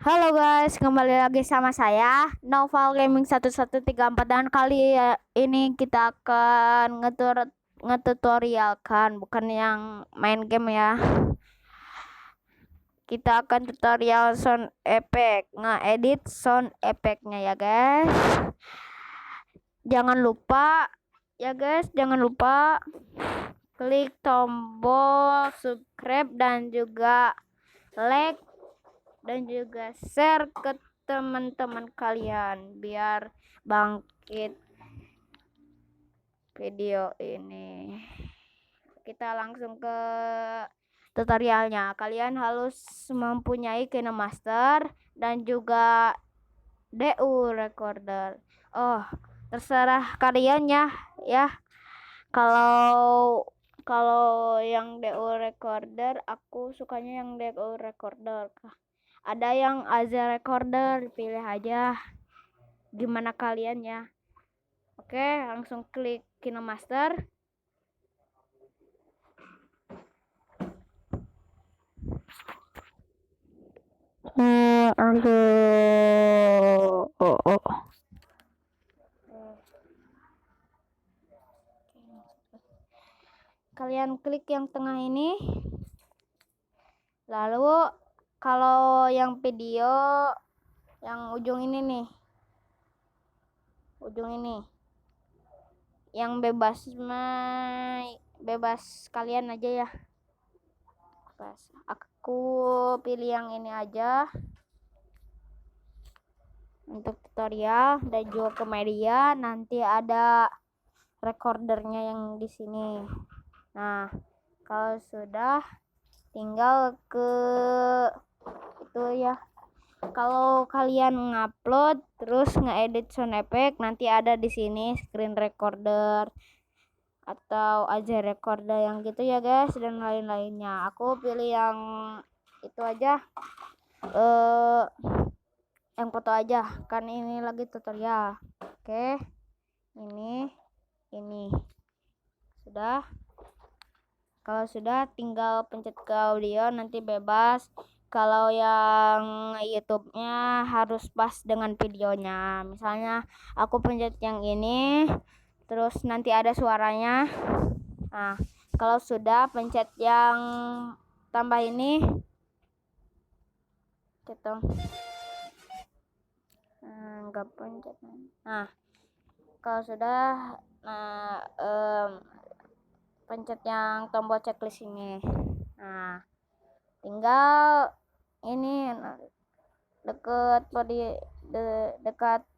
Halo guys, kembali lagi sama saya Noval Gaming 1134 dan ini kita akan ngetutorialkan, bukan yang main game ya. Kita akan tutorial sound effect, ngedit sound effectnya ya guys. Jangan lupa klik tombol subscribe dan juga like dan juga share ke teman-teman kalian biar bangkit video ini. Kita langsung ke tutorialnya. Kalian harus mempunyai KineMaster dan juga DU recorder. Oh, terserah kalian ya. Kalau kalau yang DU recorder, aku sukanya yang DU recorder. Ada yang Aza recorder, pilih aja gimana kalian ya. Oke, langsung klik KineMaster. Kalian klik yang tengah ini. Lalu kalau yang video yang ujung ini nih. Ujung ini. Yang bebas kalian aja ya. Aku pilih yang ini aja untuk tutorial dan juga ke media. Nanti ada recordernya yang di sini. Nah, kalau sudah tinggal ke itu ya. Kalau kalian ngupload terus ngedit sound effect, nanti ada di sini screen recorder atau aja recorder yang gitu ya guys, dan lain-lainnya. Aku pilih yang itu aja, yang foto aja, kan ini lagi tutorial. Oke, ini sudah. Kalau sudah tinggal pencet ke audio, nanti bebas. Kalau yang YouTube-nya harus pas dengan videonya. Misalnya aku pencet yang ini, terus nanti ada suaranya. Nah, kalau sudah pencet yang tambah ini, gitu. Enggak pencet. Nah, kalau sudah, pencet yang tombol checklist ini. Nah, tinggal ini dekat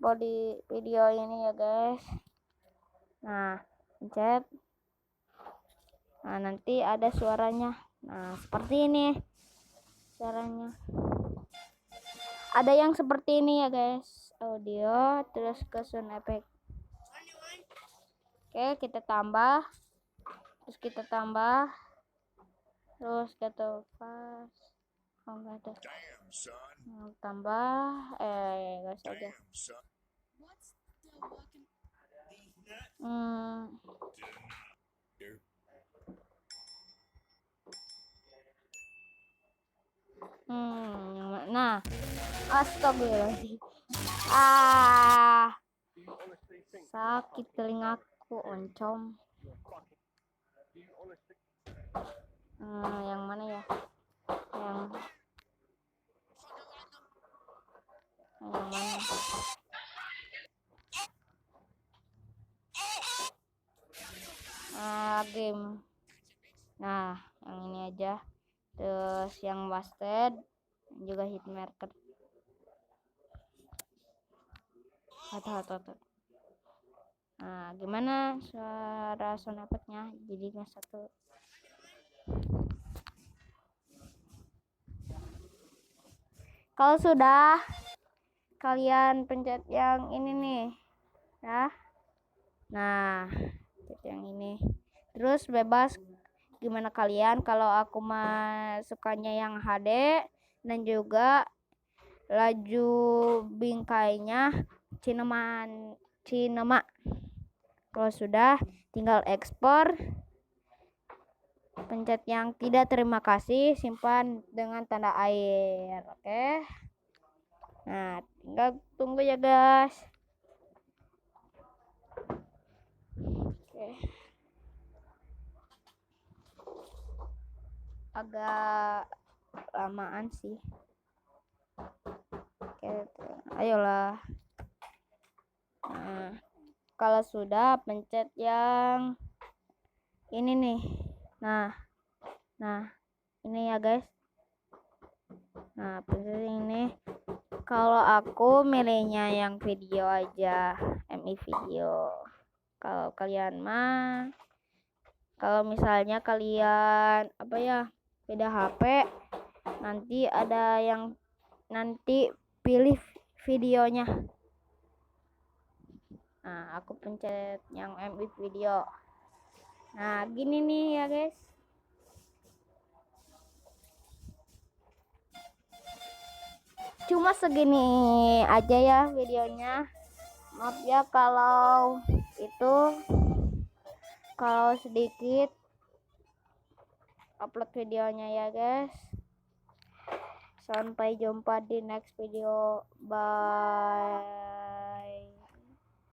body video ini ya guys. Nah, pencet. Nah, nanti ada suaranya. Nah, seperti ini suaranya. Ada yang seperti ini ya guys, audio terus ke sound effect. Oke, kita tambah, terus kita tambah, terus kita pas. Enggak ada. Tambah, gas aja. Nah, astagfirullahaladzim. Sakit telingaku, oncom. Yang mana ya? Yang mana? Game. Nah, yang ini aja. Terus yang wasted juga hit marker. Nah, gimana suara sound effect-nya? Jadinya satu. Kalau sudah, kalian pencet yang ini nih ya. Nah, pencet yang ini, terus bebas gimana kalian. Kalau aku mah sukanya yang HD dan juga laju bingkainya cinema. Kalau sudah, tinggal ekspor, pencet yang tidak terima kasih, simpan dengan tanda air. Oke. Nah, tinggal tunggu ya guys. Oke. Agak lamaan sih. Oke, ayolah. Nah, kalau sudah pencet yang ini nih. Nah, ini ya guys. Nah, pencet ini. Kalau aku milihnya yang video aja, MI video. Kalau kalian mah, kalau misalnya kalian apa ya, beda HP, nanti ada yang nanti pilih videonya. Nah, aku pencet yang MI video. Nah, gini nih ya guys. Cuma segini aja ya videonya. Maaf ya kalau sedikit upload videonya ya guys. Sampai jumpa di next video. Bye.